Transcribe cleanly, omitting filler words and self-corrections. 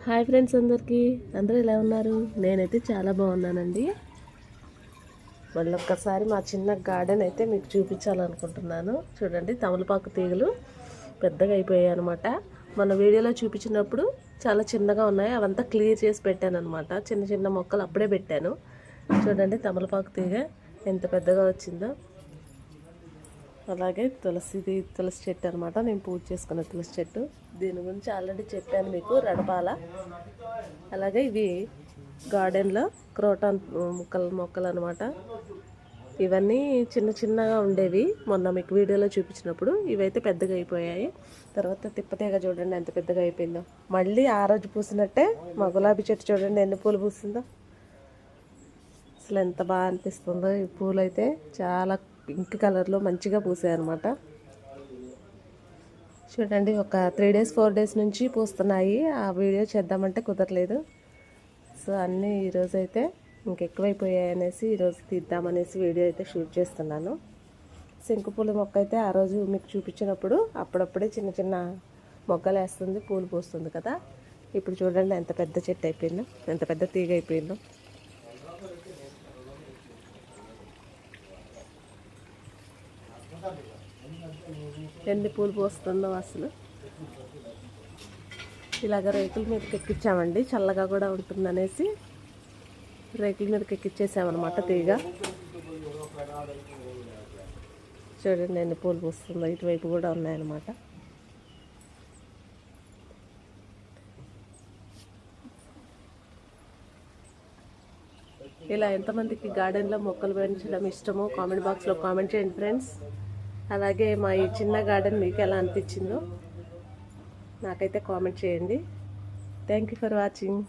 Hi friends, అందరూ ఎలా ఉన్నారు? నేనైతే చాలా బాగున్నానండి. మళ్ళీ ఒక్కసారి మా చిన్న గార్డెన్ అయితే మీకు చూపించాలనుకుంటున్నాను. చూడండి, తమలపాకు తీగలు పెద్దగా అయిపోయాయి అనమాట. మన వీడియోలో చూపించినప్పుడు చాలా చిన్నగా ఉన్నాయి, అవంతా క్లియర్ చేసి పెట్టాను అనమాట. చిన్న చిన్న మొక్కలు అప్పుడే పెట్టాను. చూడండి, తమలపాకు తీగ ఎంత పెద్దగా వచ్చిందో. అలాగే తులసి చెట్టు అనమాట, నేను పూజ చేసుకున్న తులసి చెట్టు. దీని గురించి ఆల్రెడీ చెప్పాను మీకు, రడపాల. అలాగే ఇవి గార్డెన్లో క్రోటాన్ మొక్కలు అనమాట. ఇవన్నీ చిన్న చిన్నగా ఉండేవి మొన్న మీకు వీడియోలో చూపించినప్పుడు. ఇవైతే పెద్దగా అయిపోయాయి. తర్వాత తిప్పతీగ చూడండి ఎంత పెద్దగా అయిపోయిందో. మళ్ళీ ఆ రోజు పూసినట్టే మా గులాబీ చెట్టు చూడండి ఎన్ని పూలు పూసిందో. అసలు ఎంత బాగా అనిపిస్తుందో. ఈ పూలు అయితే చాలా పింక్ కలర్లో మంచిగా పూసాయి అనమాట. చూడండి, ఒక 3 days 4 days నుంచి పూస్తున్నాయి. ఆ వీడియో చేద్దామంటే కుదరలేదు. సో అన్నీ ఈరోజు అయితే ఇంకెక్కువైపోయాయి అనేసి ఈరోజు తీద్దామనేసి వీడియో అయితే షూట్ చేస్తున్నాను. శంకుపూల మొక్క అయితే ఆ రోజు మీకు చూపించినప్పుడు అప్పుడప్పుడే చిన్న చిన్న మొగ్గలు వేస్తుంది, పూలు పూస్తుంది కదా. ఇప్పుడు చూడండి ఎంత పెద్ద చెట్టు అయిపోయిందో, ఎంత పెద్ద తీగ అయిపోయిందో. ఎన్ని పూలు పోస్తుందో అసలు. ఇలాగ రేకుల మీదకి ఎక్కించామండి, చల్లగా కూడా ఉంటుందనేసి రేకుల మీదకి ఎక్కించేసామన్నమాట తీగ. చూడండి ఎన్ని పూలు పూస్తుందో. ఇటువైపు కూడా ఉన్నాయన్నమాట. ఇలా ఎంతమందికి గార్డెన్లో మొక్కలు పెంచడం ఇష్టమో కామెంట్ బాక్స్లో కామెంట్ చేయండి ఫ్రెండ్స్. అలాగే మా ఈ చిన్న గార్డెన్ మీకు ఎలా అనిపించిందో నాకైతే కామెంట్ చేయండి. Thank you for watching.